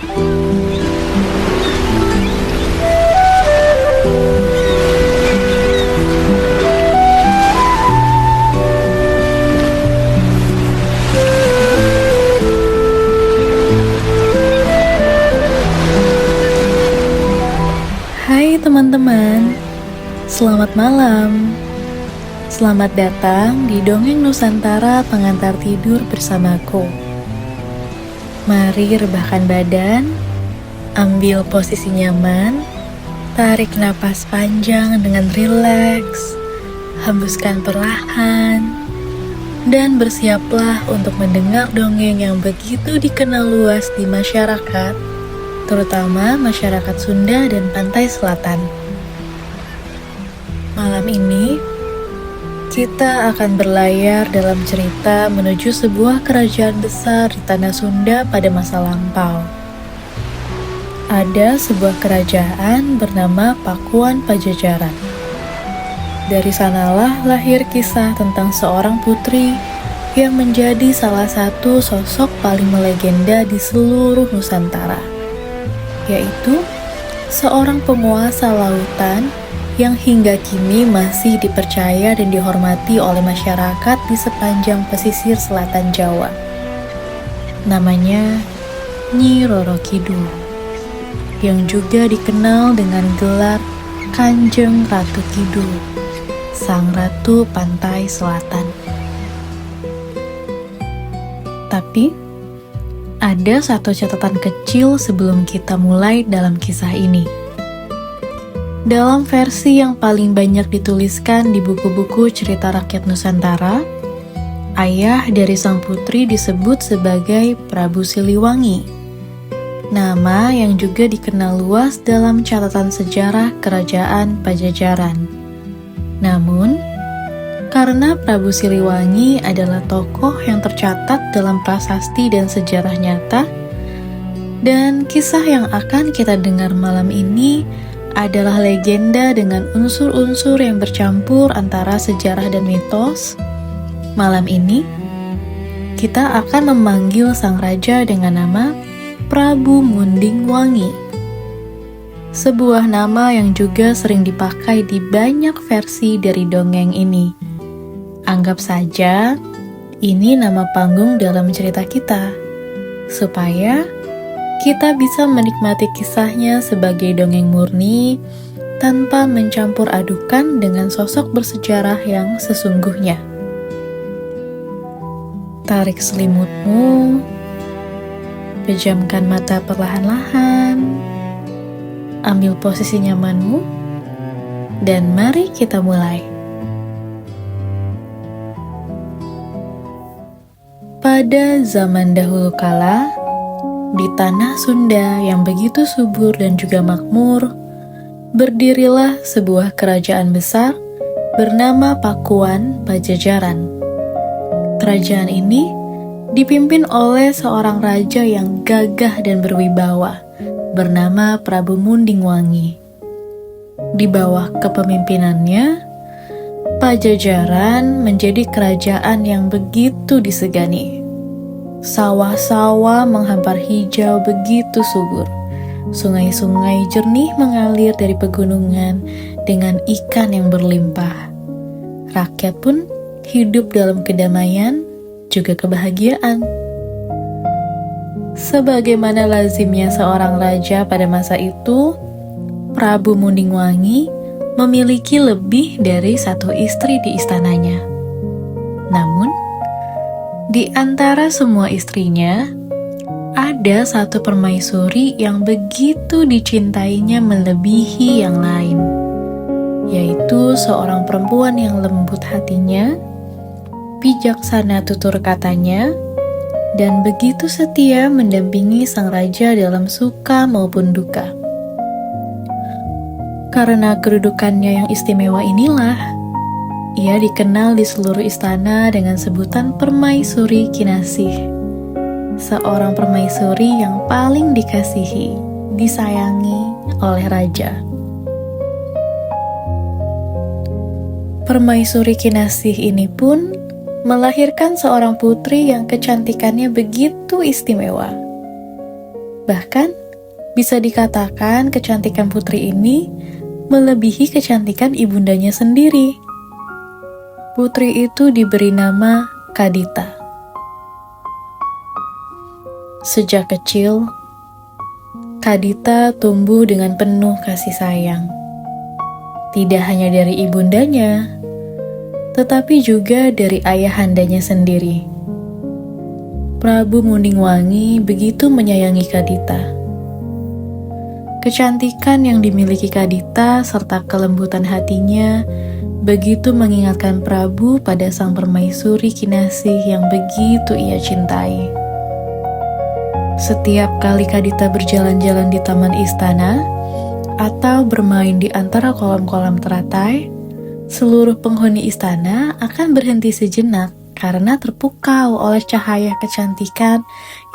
Hai teman-teman, selamat malam. Selamat datang di Dongeng Nusantara Pengantar Tidur bersamaku. Mari rebahkan badan, ambil posisi nyaman, tarik napas panjang dengan rileks, hembuskan perlahan, dan bersiaplah untuk mendengar dongeng yang begitu dikenal luas di masyarakat, terutama masyarakat Sunda dan pantai selatan. Malam ini, kita akan berlayar dalam cerita menuju sebuah kerajaan besar di tanah Sunda pada masa lampau. Ada sebuah kerajaan bernama Pakuan Pajajaran. Dari sanalah lahir kisah tentang seorang putri yang menjadi salah satu sosok paling melegenda di seluruh Nusantara, yaitu seorang penguasa lautan yang hingga kini masih dipercaya dan dihormati oleh masyarakat di sepanjang pesisir selatan Jawa. Namanya Nyi Roro Kidul, yang juga dikenal dengan gelar Kanjeng Ratu Kidul, Sang Ratu Pantai Selatan. Tapi, ada satu catatan kecil sebelum kita mulai dalam kisah ini. Dalam versi yang paling banyak dituliskan di buku-buku cerita rakyat Nusantara, ayah dari sang putri disebut sebagai Prabu Siliwangi, nama yang juga dikenal luas dalam catatan sejarah Kerajaan Pajajaran. Namun, karena Prabu Siliwangi adalah tokoh yang tercatat dalam prasasti dan sejarah nyata, dan kisah yang akan kita dengar malam ini adalah legenda dengan unsur-unsur yang bercampur antara sejarah dan mitos. Malam ini, kita akan memanggil sang raja dengan nama Prabu Munding Wangi. Sebuah nama yang juga sering dipakai di banyak versi dari dongeng ini. Anggap saja ini nama panggung dalam cerita kita, supaya kita bisa menikmati kisahnya sebagai dongeng murni tanpa mencampur adukan dengan sosok bersejarah yang sesungguhnya. Tarik selimutmu, pejamkan mata perlahan-lahan, ambil posisi nyamanmu, dan mari kita mulai. Pada zaman dahulu kala, di tanah Sunda yang begitu subur dan juga makmur, berdirilah sebuah kerajaan besar bernama Pakuan Pajajaran. Kerajaan ini dipimpin oleh seorang raja yang gagah dan berwibawa, bernama Prabu Munding Wangi. Di bawah kepemimpinannya, Pajajaran menjadi kerajaan yang begitu disegani. Sawah-sawah menghampar hijau begitu subur. Sungai-sungai jernih mengalir dari pegunungan dengan ikan yang berlimpah. Rakyat pun hidup dalam kedamaian, juga kebahagiaan. Sebagaimana lazimnya seorang raja pada masa itu, Prabu Munding Wangi memiliki lebih dari satu istri di istananya. Namun, di antara semua istrinya, ada satu permaisuri yang begitu dicintainya melebihi yang lain, yaitu seorang perempuan yang lembut hatinya, bijaksana tutur katanya, dan begitu setia mendampingi sang raja dalam suka maupun duka. Karena kedudukannya yang istimewa inilah, ia dikenal di seluruh istana dengan sebutan Permaisuri Kinasih. Seorang permaisuri yang paling dikasihi, disayangi oleh raja. Permaisuri Kinasih ini pun melahirkan seorang putri yang kecantikannya begitu istimewa. Bahkan, bisa dikatakan kecantikan putri ini melebihi kecantikan ibundanya sendiri. Putri itu diberi nama Kadita. Sejak kecil, Kadita tumbuh dengan penuh kasih sayang. Tidak hanya dari ibundanya, tetapi juga dari ayahandanya sendiri. Prabu Muningwangi begitu menyayangi Kadita. Kecantikan yang dimiliki Kadita serta kelembutan hatinya begitu mengingatkan Prabu pada sang permaisuri Kinasih yang begitu ia cintai. Setiap kali Kadita berjalan-jalan di taman istana atau bermain di antara kolam-kolam teratai, seluruh penghuni istana akan berhenti sejenak karena terpukau oleh cahaya kecantikan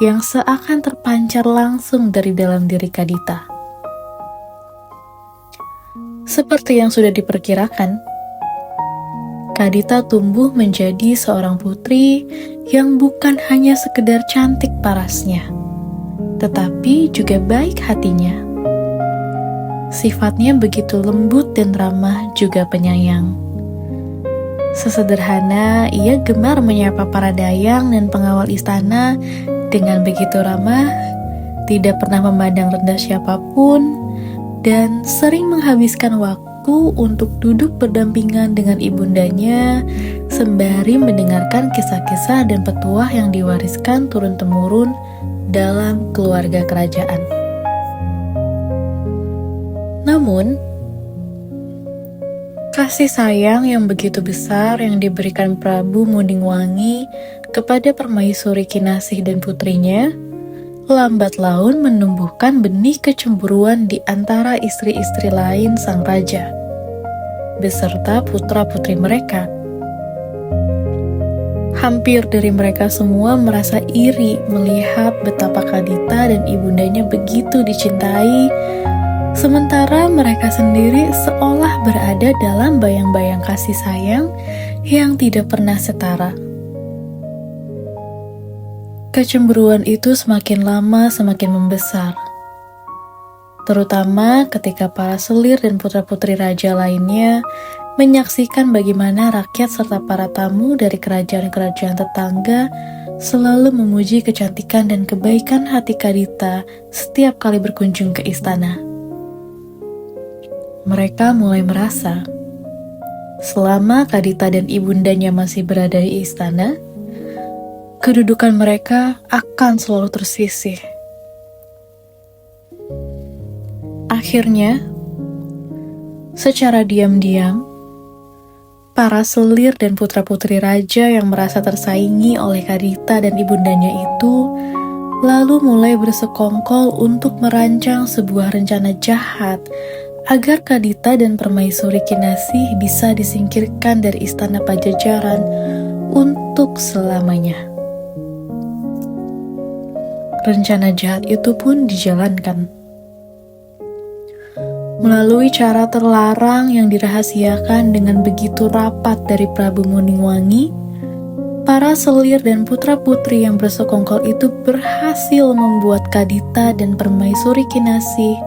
yang seakan terpancar langsung dari dalam diri Kadita. Seperti yang sudah diperkirakan, Kadita tumbuh menjadi seorang putri yang bukan hanya sekedar cantik parasnya, tetapi juga baik hatinya. Sifatnya begitu lembut dan ramah juga penyayang. Sesederhana, ia gemar menyapa para dayang dan pengawal istana dengan begitu ramah, tidak pernah memandang rendah siapapun, dan sering menghabiskan waktu untuk duduk berdampingan dengan ibundanya sembari mendengarkan kisah-kisah dan petuah yang diwariskan turun-temurun dalam keluarga kerajaan. Namun, kasih sayang yang begitu besar yang diberikan Prabu Muningwangi kepada permaisuri Kinasih dan putrinya, lambat laun menumbuhkan benih kecemburuan di antara istri-istri lain sang raja, beserta putra-putri mereka. Hampir dari mereka semua merasa iri melihat betapa Kadita dan ibundanya begitu dicintai, sementara mereka sendiri seolah berada dalam bayang-bayang kasih sayang yang tidak pernah setara. Kecemburuan itu semakin lama semakin membesar, terutama ketika para selir dan putra-putri raja lainnya menyaksikan bagaimana rakyat serta para tamu dari kerajaan-kerajaan tetangga selalu memuji kecantikan dan kebaikan hati Kadita setiap kali berkunjung ke istana. Mereka mulai merasa, selama Kadita dan ibundanya masih berada di istana, kedudukan mereka akan selalu tersisih. Akhirnya, secara diam-diam, para selir dan putra-putri raja yang merasa tersaingi oleh Kadita dan ibundanya itu lalu mulai bersekongkol untuk merancang sebuah rencana jahat agar Kadita dan permaisuri Kinasih bisa disingkirkan dari istana Pajajaran untuk selamanya. Rencana jahat itu pun dijalankan melalui cara terlarang yang dirahasiakan dengan begitu rapat dari Prabu Muningwangi. Para selir dan putra-putri yang bersekongkol itu berhasil membuat Kadita dan permaisuri Kinasih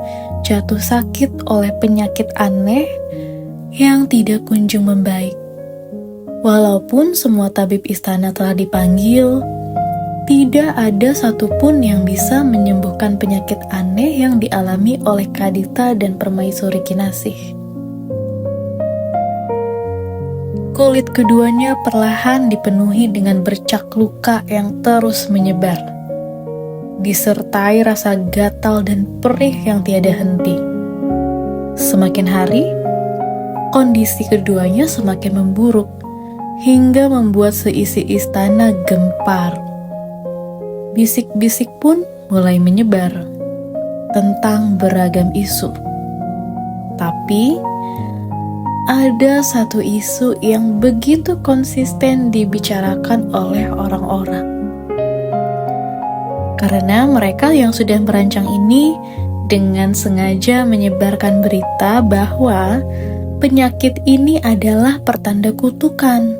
jatuh sakit oleh penyakit aneh yang tidak kunjung membaik. Walaupun semua tabib istana telah dipanggil, tidak ada satupun yang bisa menyembuhkan penyakit aneh yang dialami oleh Kadita dan permaisuri Kinasih. Kulit keduanya perlahan dipenuhi dengan bercak luka yang terus menyebar, disertai rasa gatal dan perih yang tiada henti. Semakin hari, kondisi keduanya semakin memburuk, hingga membuat seisi istana gempar. Bisik-bisik pun mulai menyebar tentang beragam isu. Tapi, ada satu isu yang begitu konsisten dibicarakan oleh orang-orang. Karena mereka yang sudah merancang ini dengan sengaja menyebarkan berita bahwa penyakit ini adalah pertanda kutukan,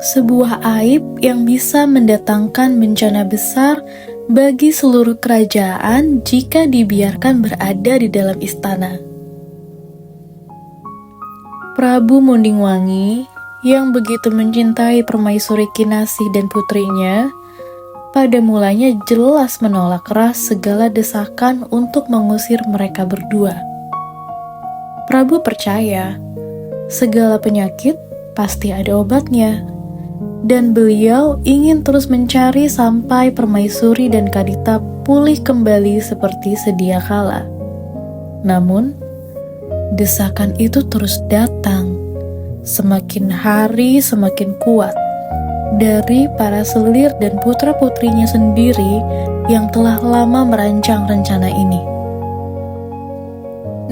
sebuah aib yang bisa mendatangkan bencana besar bagi seluruh kerajaan jika dibiarkan berada di dalam istana. Prabu Mundingwangi yang begitu mencintai Permaisuri Kinasih dan putrinya, pada mulanya jelas menolak keras segala desakan untuk mengusir mereka berdua. Prabu percaya segala penyakit pasti ada obatnya, dan beliau ingin terus mencari sampai Permaisuri dan Kadita pulih kembali seperti sedia kala. Namun, desakan itu terus datang, semakin hari semakin kuat, dari para selir dan putra-putrinya sendiri yang telah lama merancang rencana ini.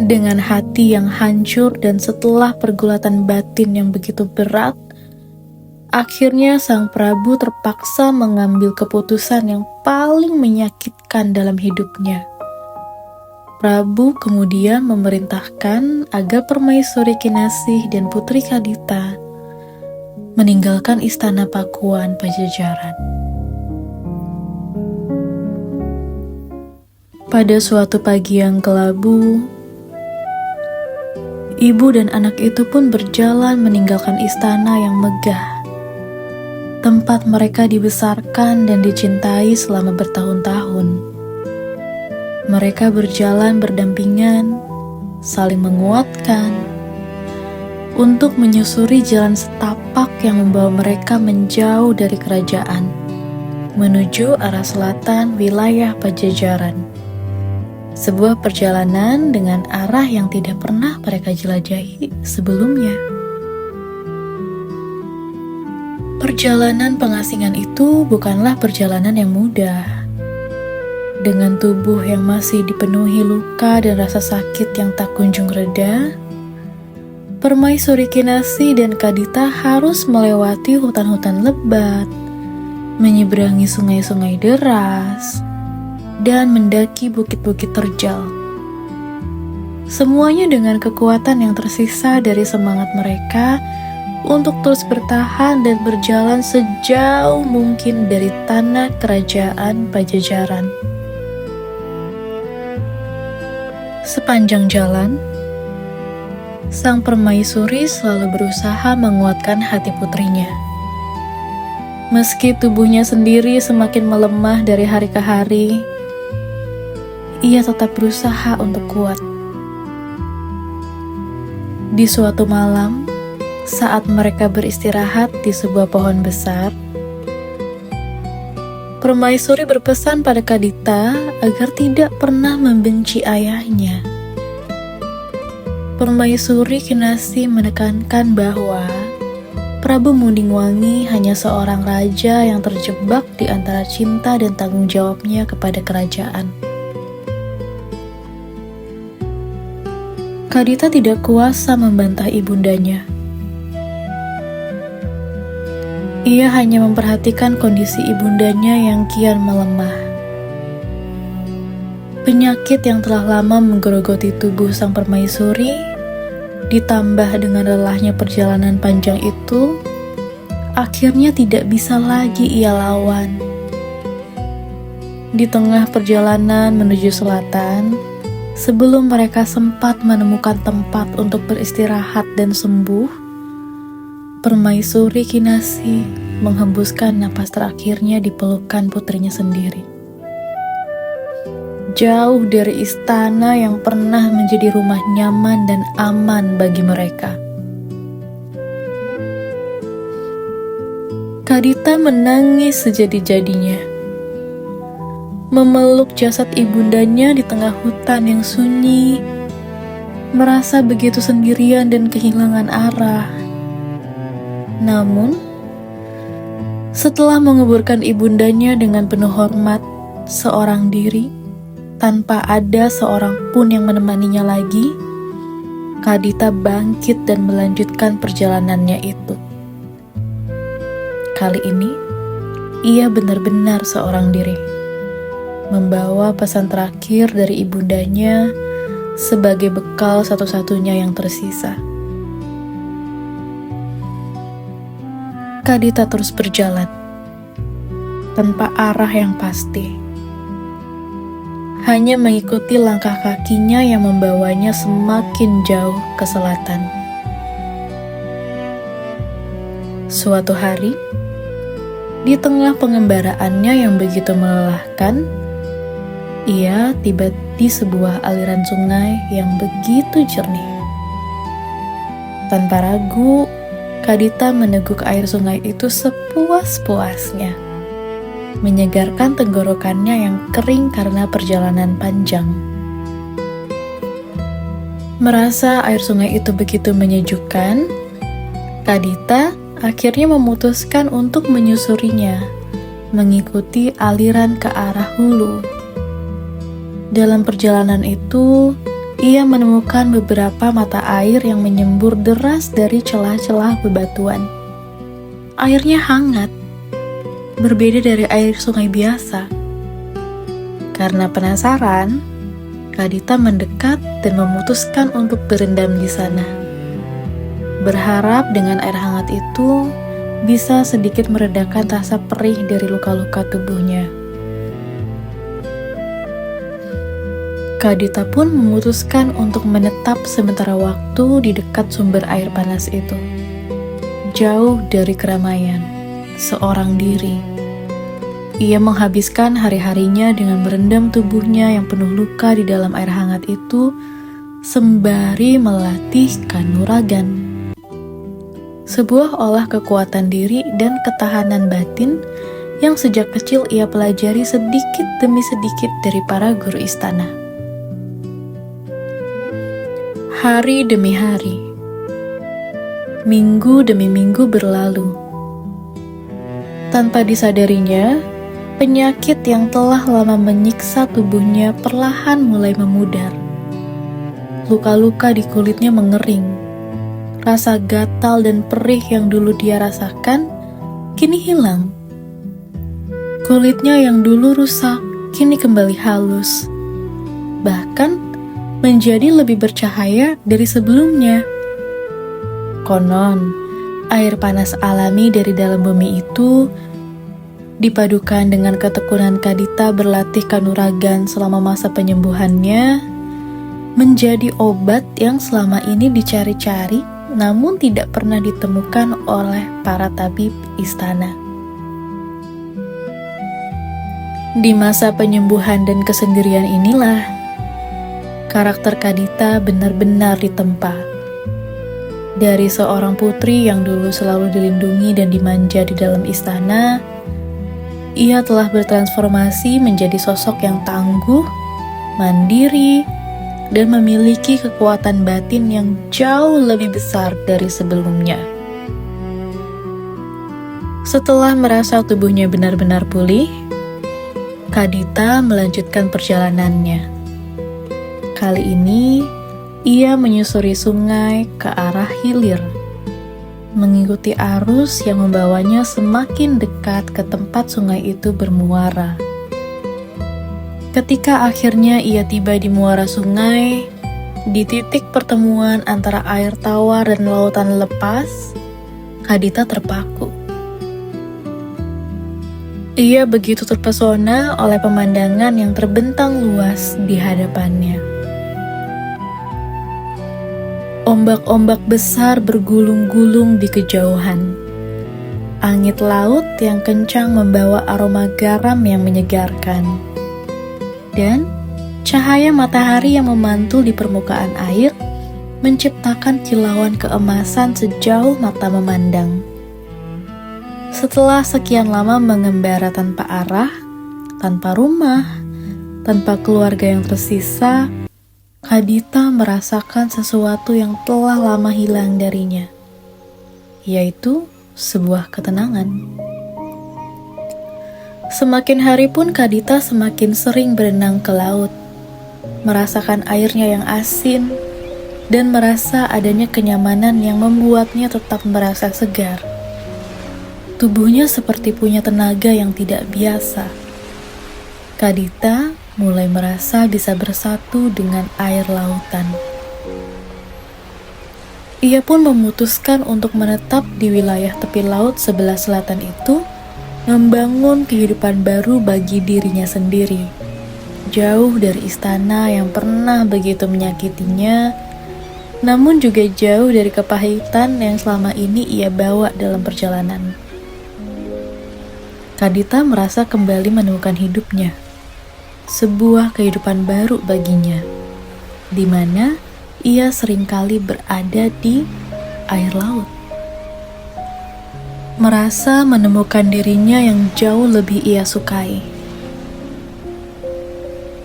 Dengan hati yang hancur dan setelah pergulatan batin yang begitu berat, akhirnya Sang Prabu terpaksa mengambil keputusan yang paling menyakitkan dalam hidupnya. Prabu kemudian memerintahkan agar Permaisuri Kinasih dan Putri Kadita meninggalkan istana Pakuan Pajajaran. Pada suatu pagi yang kelabu, ibu dan anak itu pun berjalan meninggalkan istana yang megah, tempat mereka dibesarkan dan dicintai selama bertahun-tahun. Mereka berjalan berdampingan, saling menguatkan, untuk menyusuri jalan setapak yang membawa mereka menjauh dari kerajaan, menuju arah selatan wilayah Pajajaran. Sebuah perjalanan dengan arah yang tidak pernah mereka jelajahi sebelumnya. Perjalanan pengasingan itu bukanlah perjalanan yang mudah. Dengan tubuh yang masih dipenuhi luka dan rasa sakit yang tak kunjung reda, Permaisuri Kinasih dan Kadita harus melewati hutan-hutan lebat, menyeberangi sungai-sungai deras, dan mendaki bukit-bukit terjal. Semuanya dengan kekuatan yang tersisa dari semangat mereka untuk terus bertahan dan berjalan sejauh mungkin dari tanah kerajaan Pajajaran. Sepanjang jalan, Sang Permaisuri selalu berusaha menguatkan hati putrinya. Meski tubuhnya sendiri semakin melemah dari hari ke hari, ia tetap berusaha untuk kuat. Di suatu malam, saat mereka beristirahat di sebuah pohon besar, Permaisuri berpesan pada Kadita agar tidak pernah membenci ayahnya. Permaisuri Kinasih menekankan bahwa Prabu Mundingwangi hanya seorang raja yang terjebak di antara cinta dan tanggung jawabnya kepada kerajaan. Kadita tidak kuasa membantah ibundanya. Ia hanya memperhatikan kondisi ibundanya yang kian melemah. Penyakit yang telah lama menggerogoti tubuh sang permaisuri, ditambah dengan lelahnya perjalanan panjang itu, akhirnya tidak bisa lagi ia lawan. Di tengah perjalanan menuju selatan, sebelum mereka sempat menemukan tempat untuk beristirahat dan sembuh, Permaisuri Kinasih menghembuskan napas terakhirnya di pelukan putrinya sendiri. Jauh dari istana yang pernah menjadi rumah nyaman dan aman bagi mereka. Kadita menangis sejadi-jadinya, memeluk jasad ibundanya di tengah hutan yang sunyi, merasa begitu sendirian dan kehilangan arah. Namun, setelah menguburkan ibundanya dengan penuh hormat seorang diri, tanpa ada seorang pun yang menemaninya lagi, Kadita bangkit dan melanjutkan perjalanannya itu. Kali ini, ia benar-benar seorang diri, membawa pesan terakhir dari ibundanya sebagai bekal satu-satunya yang tersisa. Kadita terus berjalan, tanpa arah yang pasti, hanya mengikuti langkah kakinya yang membawanya semakin jauh ke selatan. Suatu hari, di tengah pengembaraannya yang begitu melelahkan, ia tiba di sebuah aliran sungai yang begitu jernih. Tanpa ragu, Kadita meneguk air sungai itu sepuas-puasnya, menyegarkan tenggorokannya yang kering karena perjalanan panjang. Merasa air sungai itu begitu menyejukkan, Kadita akhirnya memutuskan untuk menyusurinya, mengikuti aliran ke arah hulu. Dalam perjalanan itu, ia menemukan beberapa mata air yang menyembur deras dari celah-celah bebatuan. Airnya hangat, berbeda dari air sungai biasa. Karena penasaran, Kadita mendekat dan memutuskan untuk berendam di sana. Berharap dengan air hangat itu bisa sedikit meredakan rasa perih dari luka-luka tubuhnya. Kadita pun memutuskan untuk menetap sementara waktu di dekat sumber air panas itu. Jauh dari keramaian, seorang diri. Ia menghabiskan hari-harinya dengan merendam tubuhnya yang penuh luka di dalam air hangat itu, sembari melatih kanuragan. Sebuah olah kekuatan diri dan ketahanan batin yang sejak kecil ia pelajari sedikit demi sedikit dari para guru istana. Hari demi hari, minggu demi minggu berlalu. Tanpa disadarinya, penyakit yang telah lama menyiksa tubuhnya perlahan mulai memudar. Luka-luka di kulitnya mengering. Rasa gatal dan perih yang dulu dia rasakan kini hilang. Kulitnya yang dulu rusak kini kembali halus. Bahkan menjadi lebih bercahaya dari sebelumnya. Konon, air panas alami dari dalam bumi itu dipadukan dengan ketekunan Kadita berlatih kanuragan selama masa penyembuhannya, menjadi obat yang selama ini dicari-cari namun tidak pernah ditemukan oleh para tabib istana. Di masa penyembuhan dan kesendirian inilah, karakter Kadita benar-benar ditempa. Dari seorang putri yang dulu selalu dilindungi dan dimanja di dalam istana, ia telah bertransformasi menjadi sosok yang tangguh, mandiri, dan memiliki kekuatan batin yang jauh lebih besar dari sebelumnya. Setelah merasa tubuhnya benar-benar pulih, Kadita melanjutkan perjalanannya. Kali ini, ia menyusuri sungai ke arah hilir, mengikuti arus yang membawanya semakin dekat ke tempat sungai itu bermuara. Ketika akhirnya ia tiba di muara sungai, di titik pertemuan antara air tawar dan lautan lepas, Kadita terpaku. Ia begitu terpesona oleh pemandangan yang terbentang luas di hadapannya. Ombak-ombak besar bergulung-gulung di kejauhan. Angin laut yang kencang membawa aroma garam yang menyegarkan. Dan cahaya matahari yang memantul di permukaan air menciptakan kilauan keemasan sejauh mata memandang. Setelah sekian lama mengembara tanpa arah, tanpa rumah, tanpa keluarga yang tersisa, Kadita merasakan sesuatu yang telah lama hilang darinya, yaitu sebuah ketenangan. Semakin hari pun Kadita semakin sering berenang ke laut, merasakan airnya yang asin, dan merasa adanya kenyamanan yang membuatnya tetap merasa segar. Tubuhnya seperti punya tenaga yang tidak biasa. Kadita mulai merasa bisa bersatu dengan air lautan. Ia pun memutuskan untuk menetap di wilayah tepi laut sebelah selatan itu, membangun kehidupan baru bagi dirinya sendiri, jauh dari istana yang pernah begitu menyakitinya, namun juga jauh dari kepahitan yang selama ini ia bawa dalam perjalanan. Kadita merasa kembali menemukan hidupnya, sebuah kehidupan baru baginya, di mana ia seringkali berada di air laut. Merasa menemukan dirinya yang jauh lebih ia sukai.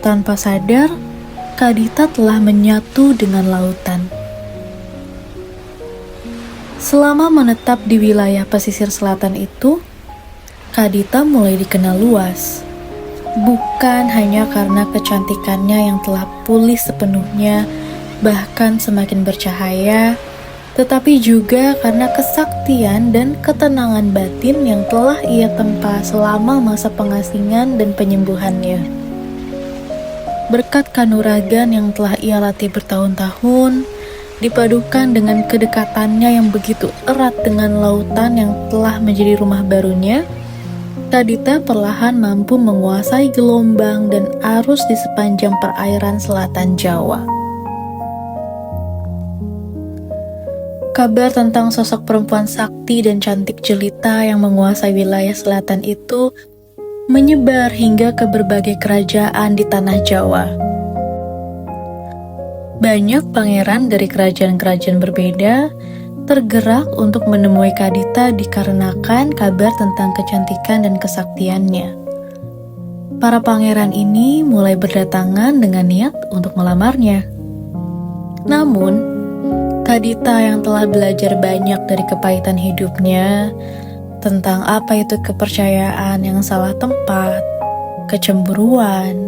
Tanpa sadar, Kadita telah menyatu dengan lautan. Selama menetap di wilayah pesisir selatan itu, Kadita mulai dikenal luas. Bukan hanya karena kecantikannya yang telah pulih sepenuhnya, bahkan semakin bercahaya, tetapi juga karena kesaktian dan ketenangan batin yang telah ia tempa selama masa pengasingan dan penyembuhannya. Berkat kanuragan yang telah ia latih bertahun-tahun, dipadukan dengan kedekatannya yang begitu erat dengan lautan yang telah menjadi rumah barunya, Kadita perlahan mampu menguasai gelombang dan arus di sepanjang perairan selatan Jawa. Kabar tentang sosok perempuan sakti dan cantik jelita yang menguasai wilayah selatan itu menyebar hingga ke berbagai kerajaan di tanah Jawa. Banyak pangeran dari kerajaan-kerajaan berbeda tergerak untuk menemui Kadita dikarenakan kabar tentang kecantikan dan kesaktiannya. Para pangeran ini mulai berdatangan dengan niat untuk melamarnya. Namun, Kadita yang telah belajar banyak dari kepahitan hidupnya tentang apa itu kepercayaan yang salah tempat, kecemburuan,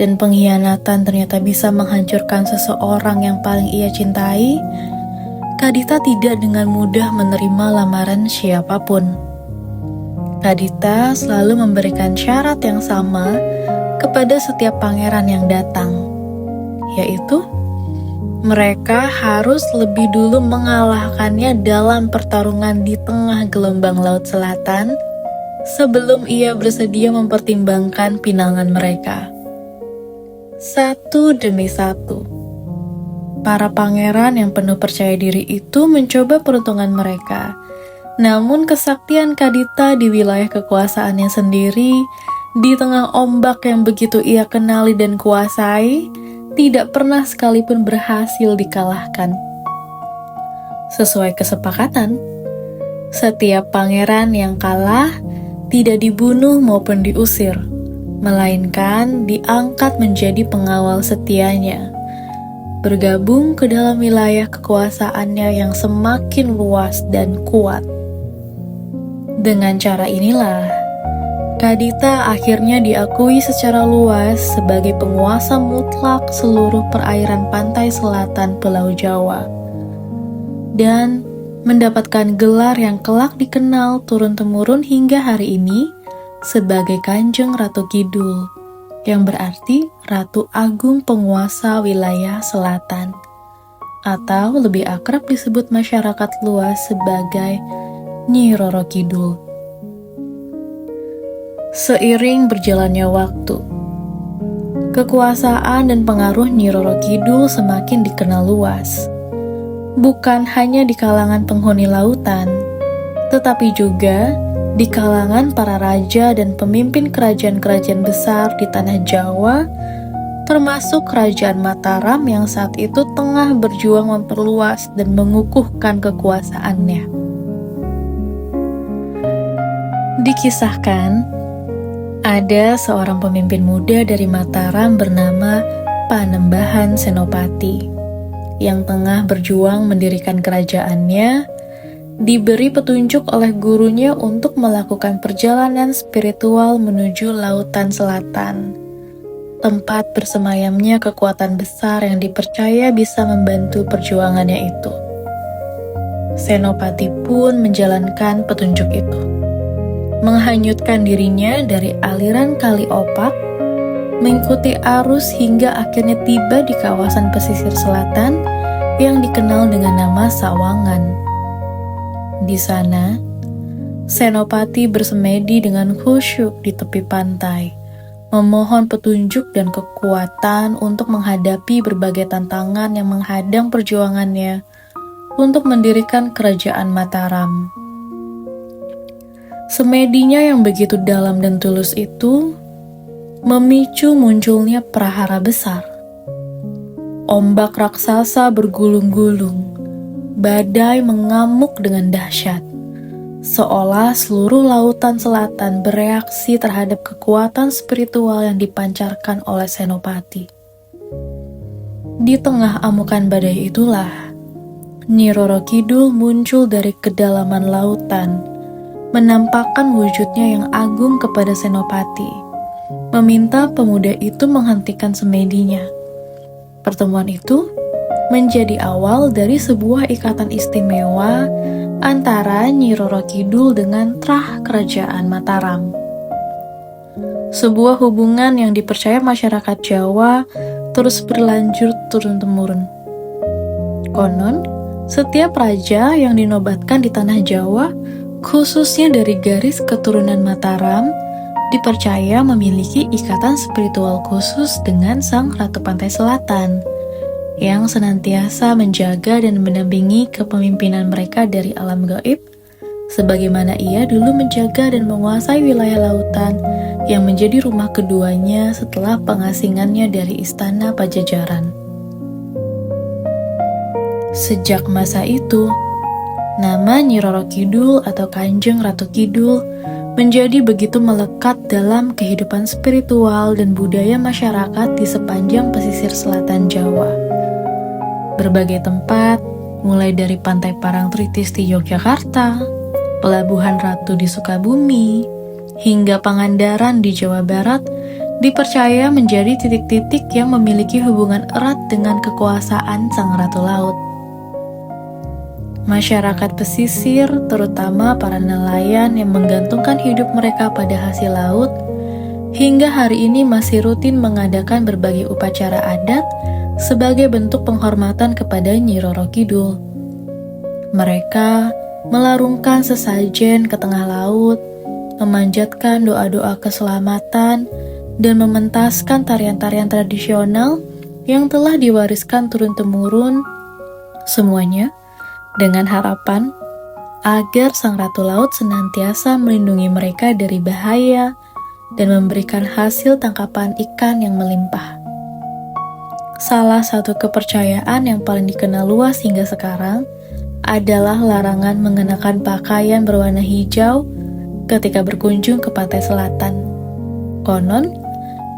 dan pengkhianatan ternyata bisa menghancurkan seseorang yang paling ia cintai, Kadita tidak dengan mudah menerima lamaran siapapun. Kadita selalu memberikan syarat yang sama kepada setiap pangeran yang datang, yaitu mereka harus lebih dulu mengalahkannya dalam pertarungan di tengah gelombang Laut Selatan sebelum ia bersedia mempertimbangkan pinangan mereka. Satu demi satu, para pangeran yang penuh percaya diri itu mencoba peruntungan mereka. Namun kesaktian Kadita di wilayah kekuasaannya sendiri, di tengah ombak yang begitu ia kenali dan kuasai, tidak pernah sekalipun berhasil dikalahkan. Sesuai kesepakatan, setiap pangeran yang kalah tidak dibunuh maupun diusir, melainkan diangkat menjadi pengawal setianya, bergabung ke dalam wilayah kekuasaannya yang semakin luas dan kuat. Dengan cara inilah, Kadita akhirnya diakui secara luas sebagai penguasa mutlak seluruh perairan pantai selatan Pulau Jawa, dan mendapatkan gelar yang kelak dikenal turun-temurun hingga hari ini sebagai Kanjeng Ratu Kidul, yang berarti Ratu Agung Penguasa Wilayah Selatan, atau lebih akrab disebut masyarakat luas sebagai Nyi Roro Kidul. Seiring berjalannya waktu, kekuasaan dan pengaruh Nyi Roro Kidul semakin dikenal luas, bukan hanya di kalangan penghuni lautan, tetapi juga di kalangan para raja dan pemimpin kerajaan-kerajaan besar di tanah Jawa, termasuk kerajaan Mataram yang saat itu tengah berjuang memperluas dan mengukuhkan kekuasaannya. Dikisahkan, ada seorang pemimpin muda dari Mataram bernama Panembahan Senopati, yang tengah berjuang mendirikan kerajaannya, diberi petunjuk oleh gurunya untuk melakukan perjalanan spiritual menuju Lautan Selatan, tempat bersemayamnya kekuatan besar yang dipercaya bisa membantu perjuangannya itu. Senopati pun menjalankan petunjuk itu, menghanyutkan dirinya dari aliran Kali Opak, mengikuti arus hingga akhirnya tiba di kawasan pesisir selatan yang dikenal dengan nama Sawangan. Di sana, Senopati bersemedi dengan khusyuk di tepi pantai, memohon petunjuk dan kekuatan untuk menghadapi berbagai tantangan yang menghadang perjuangannya untuk mendirikan kerajaan Mataram. Semedinya yang begitu dalam dan tulus itu memicu munculnya prahara besar. Ombak raksasa bergulung-gulung, badai mengamuk dengan dahsyat, seolah seluruh lautan selatan bereaksi terhadap kekuatan spiritual yang dipancarkan oleh Senopati. Di tengah amukan badai itulah, Nyi Roro Kidul muncul dari kedalaman lautan, menampakkan wujudnya yang agung kepada Senopati, meminta pemuda itu menghentikan semedinya. Pertemuan itu menjadi awal dari sebuah ikatan istimewa antara Nyi Roro Kidul dengan trah kerajaan Mataram. Sebuah hubungan yang dipercaya masyarakat Jawa terus berlanjut turun-temurun. Konon, setiap raja yang dinobatkan di tanah Jawa, khususnya dari garis keturunan Mataram, dipercaya memiliki ikatan spiritual khusus dengan Sang Ratu Pantai Selatan, yang senantiasa menjaga dan mendampingi kepemimpinan mereka dari alam gaib, sebagaimana ia dulu menjaga dan menguasai wilayah lautan yang menjadi rumah keduanya setelah pengasingannya dari istana Pajajaran. Sejak masa itu, nama Nyi Roro Kidul atau Kanjeng Ratu Kidul menjadi begitu melekat dalam kehidupan spiritual dan budaya masyarakat di sepanjang pesisir selatan Jawa. Berbagai tempat, mulai dari Pantai Parangtritis di Yogyakarta, Pelabuhan Ratu di Sukabumi, hingga Pangandaran di Jawa Barat, dipercaya menjadi titik-titik yang memiliki hubungan erat dengan kekuasaan Sang Ratu Laut. Masyarakat pesisir, terutama para nelayan yang menggantungkan hidup mereka pada hasil laut, hingga hari ini masih rutin mengadakan berbagai upacara adat sebagai bentuk penghormatan kepada Nyi Roro Kidul. Mereka melarungkan sesajen ke tengah laut, memanjatkan doa-doa keselamatan, dan mementaskan tarian-tarian tradisional yang telah diwariskan turun-temurun, semuanya dengan harapan agar Sang Ratu Laut senantiasa melindungi mereka dari bahaya dan memberikan hasil tangkapan ikan yang melimpah. Salah satu kepercayaan yang paling dikenal luas hingga sekarang adalah larangan mengenakan pakaian berwarna hijau ketika berkunjung ke pantai selatan. Konon,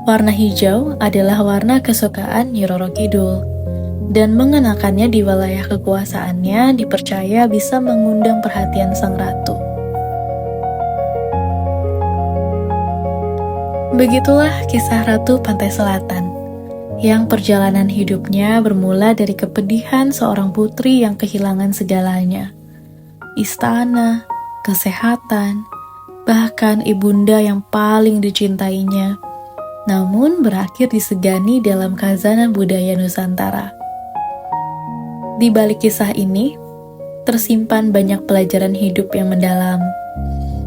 warna hijau adalah warna kesukaan Nyi Roro Kidul, dan mengenakannya di wilayah kekuasaannya dipercaya bisa mengundang perhatian Sang Ratu. Begitulah kisah Ratu Pantai Selatan, yang perjalanan hidupnya bermula dari kepedihan seorang putri yang kehilangan segalanya. Istana, kesehatan, bahkan ibunda yang paling dicintainya, namun berakhir disegani dalam khazanah budaya Nusantara. Di balik kisah ini, tersimpan banyak pelajaran hidup yang mendalam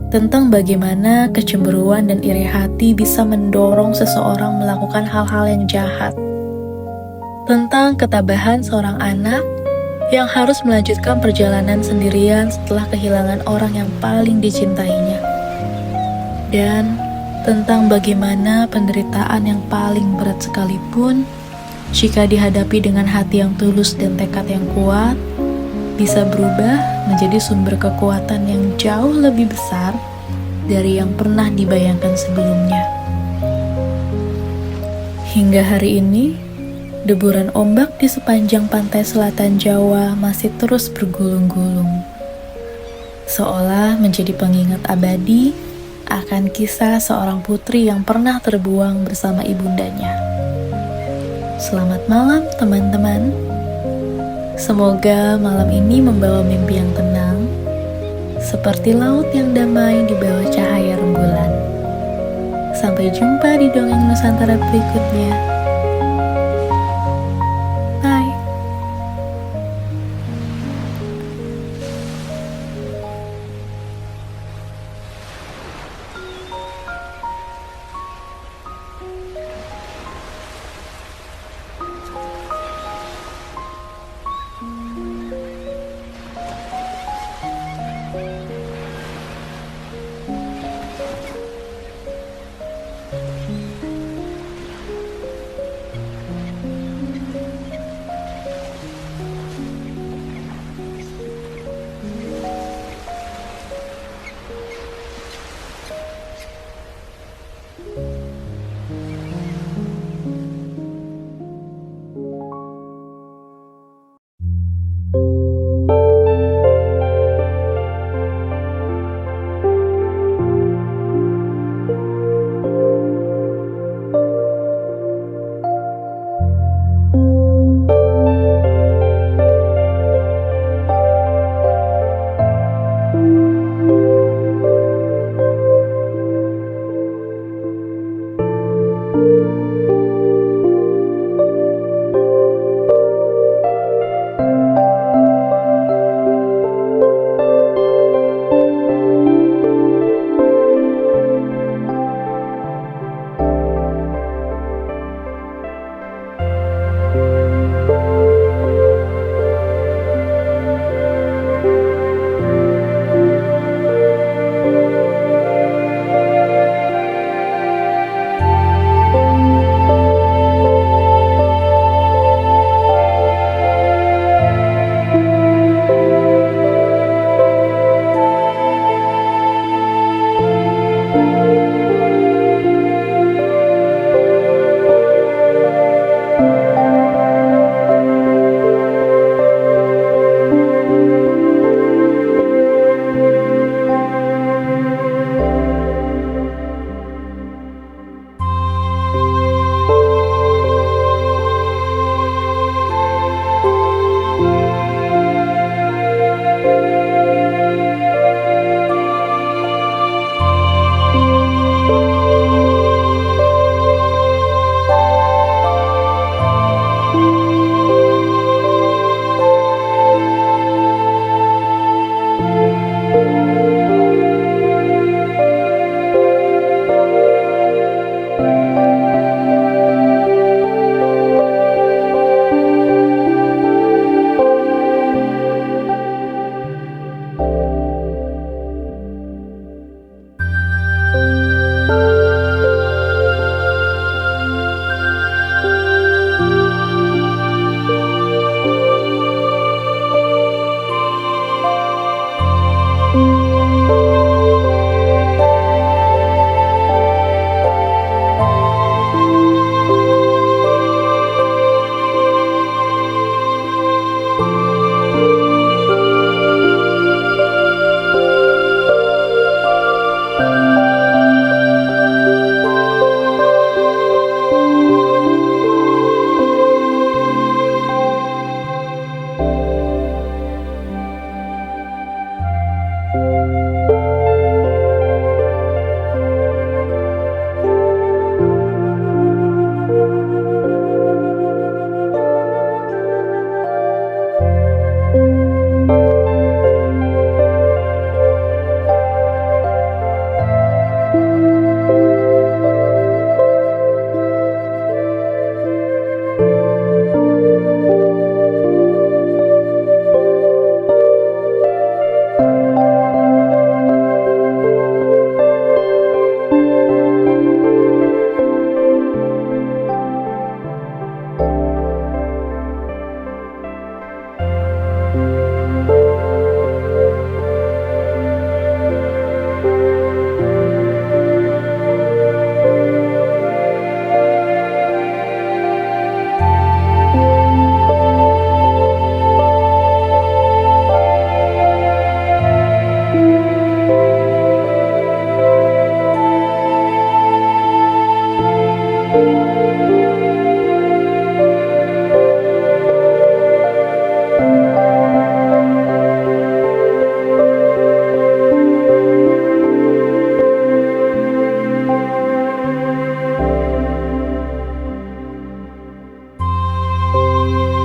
tentang bagaimana kecemburuan dan iri hati bisa mendorong seseorang melakukan hal-hal yang jahat, tentang ketabahan seorang anak yang harus melanjutkan perjalanan sendirian setelah kehilangan orang yang paling dicintainya, dan tentang bagaimana penderitaan yang paling berat sekalipun, jika dihadapi dengan hati yang tulus dan tekad yang kuat, bisa berubah menjadi sumber kekuatan yang jauh lebih besar dari yang pernah dibayangkan sebelumnya. Hingga hari ini, deburan ombak di sepanjang pantai selatan Jawa masih terus bergulung-gulung, seolah menjadi pengingat abadi akan kisah seorang putri yang pernah terbuang bersama ibundanya. Selamat malam teman-teman. Semoga malam ini membawa mimpi yang tenang, seperti laut yang damai di bawah cahaya rembulan. Sampai jumpa di dongeng Nusantara berikutnya.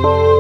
Bye.